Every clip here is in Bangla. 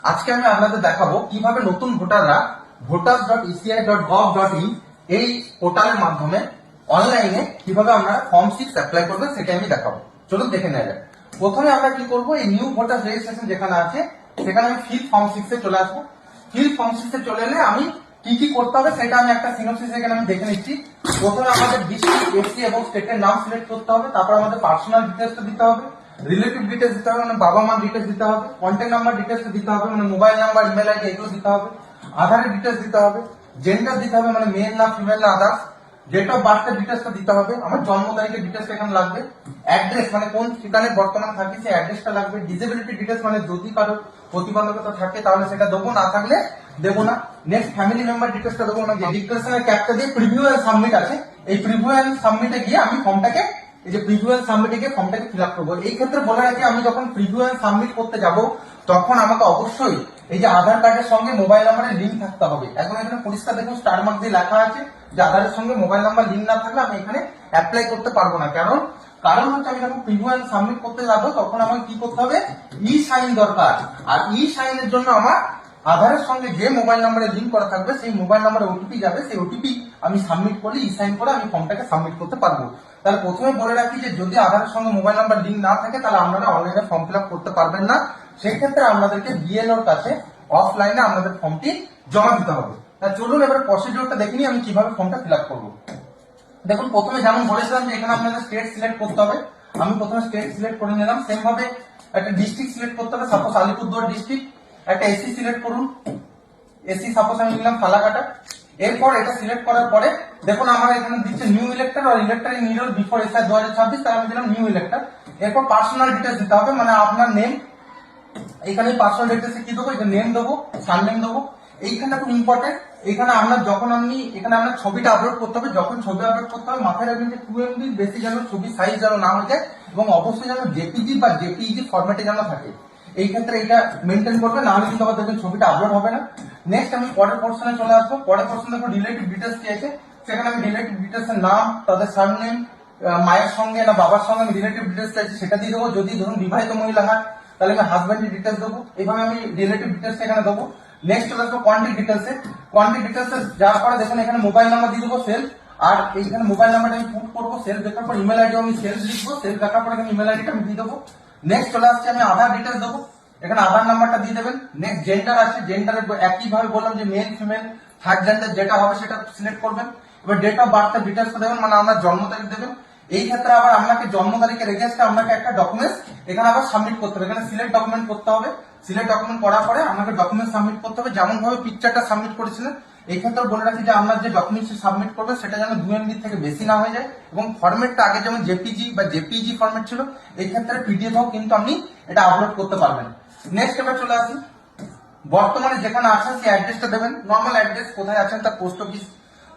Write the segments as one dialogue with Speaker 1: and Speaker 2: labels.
Speaker 1: আজকে আমি আপনাদের দেখাবো কিভাবে নতুন ভোটাররা voters.eci.gov.in এই পোর্টালের মাধ্যমে অনলাইনে কিভাবে আমরা ফর্ম 6 অ্যাপ্লাই করবেন সেটা আমি দেখাবো। চলুন দেখে নেওয়া যাক। প্রথমে আমরা কি করব, এই নিউ ভোটার রেজিস্ট্রেশন যেখানে আছে সেখানে আমি ফিল ফর্ম 6 এ চলে আসবো। ফিল ফর্ম 6 এ চলে এলে আমি কি কি করতে হবে সেটা আমি একটা সিনোপসিস এখানে আমি দেখে নিচ্ছি। প্রথমে আমাদের ডিস্ট্রিক্ট, এসটি এবং স্টেটের নাম সিলেক্ট করতে হবে, তারপর আমাদের পার্সোনাল ডিটেইলসটা দিতে হবে, রিলেটিভ ডিটেইলস দিতে হবে, মানে বাবা মা ডিটেইলস দিতে হবে, কন্ট্যাক্ট নাম্বার ডিটেইলস দিতে হবে, মানে মোবাইল নাম্বার, ইমেল আইডি এগুলো দিতে হবে, আধারের ডিটেইলস দিতে হবে, জেন্ডার দিতে হবে, মানে মেল না ফিমেল না আদার্স, ডেট অফ বার্থের ডিটেইলসটা দিতে হবে, আমার জন্ম তারিখের ডিটেইলস এখানে লাগবে, অ্যাড্রেস মানে কোন ঠিকানায় বর্তমানে থাকি সেই অ্যাড্রেসটা লাগবে, ডিসেবিলিটি ডিটেইলস মানে যদি কারো প্রতিবন্ধকতা থাকে তাহলে সেটা দেবো, না থাকলে দেবো না। নেক্সট ফ্যামিলি মেম্বার ডিটেইলসটা দেবো না। ডিক্লারেশনের ক্যাপটা দিয়ে প্রিভিউ এন্ড সাবমিট আছে, এই প্রিভিউ এন্ড সাবমিটে গিয়ে আমি ফর্মটাকে, এই যে প্রিভিউ এন্ড সাবমিটে গিয়ে ফর্মটাকে ফিল আপ করবো। এই ক্ষেত্রে বলে রাখি, আমি যখন প্রিভিউ এন্ড সাবমিট করতে যাব তখন আমাকে অবশ্যই এই যে আধার কার্ডের সঙ্গে মোবাইল নাম্বারের লিঙ্ক থাকতে হবে। এখন এখানে পরিষ্কার দেখুন স্টার মার্ক দিয়ে লেখা আছে যে আধারের সঙ্গে মোবাইল নাম্বার লিঙ্ক না থাকলে আমি এখানে অ্যাপ্লাই করতে পারবো না। কারণ হচ্ছে আমি যখন প্রিভিউ এন্ড সাবমিট করতে যাব তখন আমাকে কি করতে হবে, ই সাইন দরকার। আর ই সাইনের জন্য আমার আধারের সঙ্গে যে মোবাইল নাম্বারে লিঙ্ক করা থাকবে সেই মোবাইল নাম্বারে ওটিপি যাবে, সেই ওটিপি আমি সাবমিট করে ই সাইন করে আমি ফর্মটাকে সাবমিট করতে পারবো। তাহলে প্রথমে বলে রাখি যে যদি আধারের সঙ্গে মোবাইল নাম্বার লিঙ্ক না থাকে তাহলে আপনারা অনলাইনে ফর্ম ফিল আপ করতে পারবেন না। সেই ক্ষেত্রে আপনাদেরকে বিএলওর কাছে অফলাইনে আপনাদের ফর্মটি জমা দিতে হবে। তা চলুন এবার প্রসিডিওরটা দেখে নিই আমি কিভাবে ফর্মটা ফিল আপ করবো। দেখুন প্রথমে যেমন বলেছিলাম যে এখানে আপনাদের স্টেট সিলেক্ট করতে হবে, আমি প্রথমে স্টেট সিলেক্ট করে নিলাম। সেম ভাবে একটা ডিস্ট্রিক্ট সিলেক্ট করতে হবে, সাপোজ আলিপুরদুয়ার ডিস্ট্রিক্ট। একটা এসি সিলেক্ট করুন, এসি সাপোজ আমি নিলাম ফালাকাটা। এরপর এটা সিলেক্ট করার পরে দেখুন আমার এখানে দিচ্ছে নিউ ইলেক্টর আর ইলেক্টর ইন নিডল বিফোর এসআই 2026, তাহলে আমি দিলাম নিউ ইলেক্টর। এরপর পার্সোনাল ডিটেলস দিতে হবে, মানে আপনার নেম, এখানে পার্সোনাল ডিটেলসে কি দেবো, এটা নেম দেবো, সারনেম দেবো। এইখানটা খুব ইম্পর্টেন্ট, এখানে আপনার যখন এখানে আপনার ছবিটা আপলোড করতে হবে, যখন ছবি আপলোড করতে হবে মাথায় রাখবেন যে 2 MB বেশি যেন ছবি সাইজ যেন না হয়ে যায়, এবং অবশ্যই যেন জেপিজি বা জেপিইজি ফরম্যাটে যেন থাকে। এই ক্ষেত্রে এটা মেনটেন করবে, না হলে কিন্তু আবার দেখবেন ছবিটা আপলোড হবে না। নেক্সট আমি পরের পোর্শনে চলে আসবো। পরের পোর্শনে দেখো রিলেটিভ ডিটেলস কি আছে, সেখানে আমি রিলেটিভ ডিটেলস এর নাম, তাদের সারনেম, মায়ের সঙ্গে না বাবার সঙ্গে আমি রিলেটিভ ডিটেলস চাইছি সেটা দিয়ে দেবো। যদি ধরুন বিবাহিত মহিলা হয় তাহলে আমি হাজবেন্ডের ডিটেলস দেবো। এইভাবে আমি রিলেটিভ ডিটেলস এখানে দেবো। নেক্সট চলে আসবো কন্ট্যাক্ট ডিটেলসে। কন্ট্যাক্ট ডিটেলসে যাওয়ার পরে দেখুন এখানে মোবাইল নাম্বার দিয়ে দেবো সেলফ, আর এইখানে মোবাইল নাম্বারটা আমি পুট করবো। সেলফ দেখার পর ইমেল আইডি আমি সেলফ লিখবো, সেলফ দেখার পর এখানে ইমেল আইডিটা আমি দিয়ে দেবো। নেক্সট চলে আসছে আমি আধার ডিটেলস দেবো, এখানে আধার নাম্বারটা দিয়ে দেবেন। নেক্সট জেন্ডার আছে, জেন্ডারের একই ভাবে বললাম যে মেল ফিমেল থার্ড জেন্ডার যেটা হবে সেটা সিলেক্ট করবেন। এবার ডেট অফ বার্থের ডিটেলসটা দেবেন, মানে আপনার জন্ম তারিখ দেবেন। এই ক্ষেত্রে আবার আপনাকে জন্ম তারিখের এগেইনস্টে আপনাকে একটা ডকুমেন্টস এখানে আবার সাবমিট করতে হবে, এখানে সিলেক্ট ডকুমেন্ট করতে হবে। সিলেক্ট ডকুমেন্ট করার পরে আপনাকে ডকুমেন্ট সাবমিট করতে হবে, যেমন ভাবে পিকচারটা সাবমিট করেছিলেন। এই ক্ষেত্রে বলে রাখি যে আপনার যে ডকুমেন্টস সাবমিট করবে সেটা যেন 2 MB থেকে বেশি না হয়ে যায়, এবং ফরম্যাটটা আগে যেমন জেপিজি বা জেপিইজি ফরম্যাট ছিল এই ক্ষেত্রে পিডিএফ হোক কিন্তু আপনি এটা আপলোড করতে পারবেন। নেক্সট এবার চলে আসি, বর্তমানে যেখানে আছেন সেই অ্যাড্রেসটা দেবেন। নর্মাল অ্যাড্রেস, কোথায় আছেন তার পোস্ট অফিস,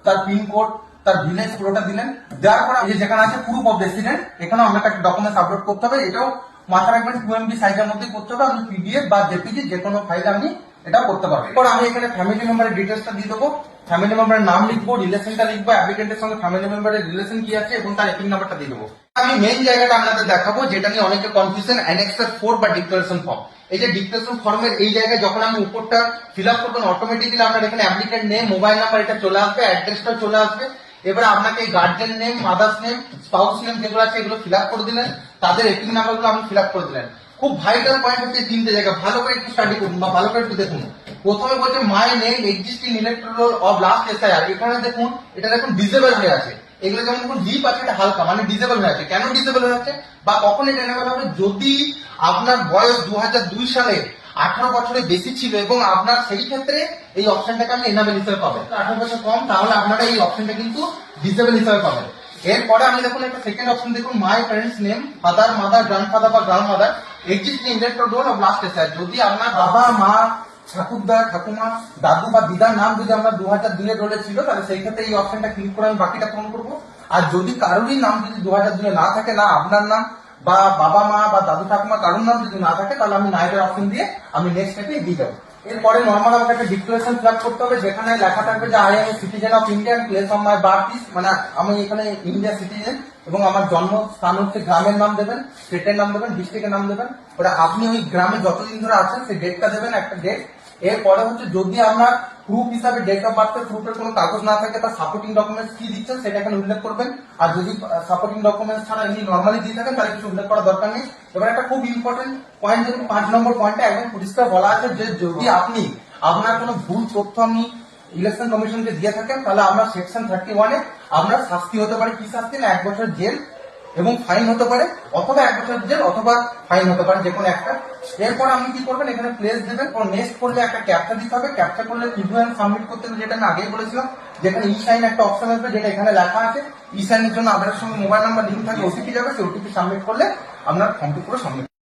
Speaker 1: তার পিনকোড, তার ভিলেজ পুরোটা দিলেন। দেওয়ার পরে এই যে যেখানে আছে প্রুফ অফ রেসিডেন্ট, এখানেও আপনাকে একটা ডকুমেন্টস আপলোড করতে হবে। এটাও মাথায় রাখবেন 2 MB সাইজের মধ্যে করতে হবে। আপনি পিডিএফ বা জেপিজি যে কোনো ফাইলে আপনি এটাও করতে পারবেন। এরপর আমি এখানে ফ্যামিলি মেম্বারের ডিটেলসটা দিয়ে দেবো, ফ্যামিলি মেম্বারের নাম লিখবো, রিলেশনটা লিখবো, অ্যাপ্লিকেন্টের সঙ্গে ফ্যামিলি মেম্বারের রিলেশন কি আছে এবং তার এপিক নাম্বারটা দিয়ে দেবো। আমি মেইন জায়গাটা আপনাদের দেখাবো যেটা নিয়ে অনেকে কনফিউশন, অ্যানেক্সার 4 বা ডিক্লারেশন ফর্ম। এই যে ডিক্লারেশন ফর্মের এই জায়গায় যখন আমি উপরটা ফিল আপ করবেন অটোমেটিক্যালি আপনার এখানে অ্যাপ্লিকেন্ট নেম, মোবাইল নাম্বার এটা চলে আসবে, অ্যাড্রেসটা চলে আসবে। এবারে আপনাকে guardian name, mother's name, spouse name যেগুলো আছে এগুলো ফিল আপ করে দিলেন, তাদের এপিক নাম্বারগুলো আপনি ফিল আপ করে দিলেন। খুব ভাইটাল পয়েন্ট হচ্ছে 3টে জায়গা, ভালো করে একটু স্টাডি করুন বা ভালো করে একটু দেখুন। প্রথমে বলছে my name existing electoral of last SIR, এখানে দেখুন এটা দেখুন ডিসেবল হয়ে আছে। এগুলো যেমন দেখুন ডিপ আছে, এটা হালকা, মানে ডিসেবল হয়ে আছে। কেন ডিসেবল হয়ে আছে বা কখন এটা এনেবল হবে, যদি আপনার বয়স 2002 সালে 18 বছরের বেশি ছিল এবং আপনার সেই ক্ষেত্রে এই অপশনটাকে আপনি এনাবেল হিসেবে পাবেন। 18 বছর কম তাহলে আপনারা এই অপশনটা কিন্তু ডিসেবল হিসেবে পাবেন। এরপরে আমি দেখুন একটা সেকেন্ড অপশন দেখুন, my parents name, father mother grandfather বা grandmother existing electoral roll of last SIR. যদি আপনার বাবা মা, ঠাকুরদা ঠাকুমা, দাদু বা দিদার নাম যদি আমরা 2002 এর রোলে ছিল তাহলে সেই ক্ষেত্রে এই অপশনটা ক্লিক করে আমি বাকিটা পূরণ করবো। আর যদি কারোরই নাম যদি 2002 না থাকে, না আপনার নাম বা বাবা মা বা দাদু ঠাকুমা কারোর নাম যদি না থাকে, তাহলে আমি নাইটের অপশন দিয়ে আমি নেক্সট স্টেপে এগিয়ে যাবো। এরপরে নর্মাল আমাকে একটা ডিক্লারেশন ফিল আপ করতে হবে, যেখানে লেখা থাকবে যে I M a citizen of India, place of my birth is, মানে আমি এখানে ইন্ডিয়া সিটিজেন, এবং আমার জন্মস্থান হচ্ছে, গ্রামের নাম দেবেন, স্টেটের নাম দেবেন, ডিস্ট্রিক্টের নাম দেবেন, ওটা আপনি ওই গ্রামে যতদিন ধরে আছেন সেই ডেটটা দেবেন, একটা ডেট। এরপরে হচ্ছে যদি আপনার প্রুফ হিসাবে ডেট অফ বার্থের প্রুফের কোনো কাগজ না থাকে, তার সাপোর্টিং ডকুমেন্টস কি দিচ্ছেন সেটা এখানে উল্লেখ করবেন। আর যদি সাপোর্টিং ডকুমেন্টস ছাড়া এমনি নর্মালি দিয়ে থাকেন তাহলে কিছু উল্লেখ করার দরকার নেই। এবার একটা খুব ইম্পর্টেন্ট পয়েন্ট, যেরকম 5 নম্বর পয়েন্টে একদম পরিষ্কার বলা আছে যে যদি আপনি আপনার কোনো ভুল তথ্য আপনি ইলেকশন কমিশনকে দিয়ে থাকেন তাহলে আপনার সেকশন 31-এ আপনার শাস্তি হতে পারে। কি শাস্তি? না 1 বছর জেল এবং ফাইন হতে পারে, অথবা 1 বছর জেল অথবা ফাইন হতে পারে, যে কোনো একটা। এরপর আপনি কি করবেন, এখানে প্লেস দেবেন, ও নেক্সট করলে একটা ক্যাপচা দিতে হবে। ক্যাপচা করলে প্রিভিউ সাবমিট করতে হবে, যেটা আমি আগেই বলেছিলাম, যেখানে ই সাইন একটা অপশন আসবে, যেটা এখানে লেখা আছে। ই সাইনের জন্য আধারের সঙ্গে মোবাইল নাম্বার লিঙ্ক থাকে, ওটিপি যাবে, সেই ওটিপি সাবমিট করলে আপনার ফর্মটি পুরো সাবমিট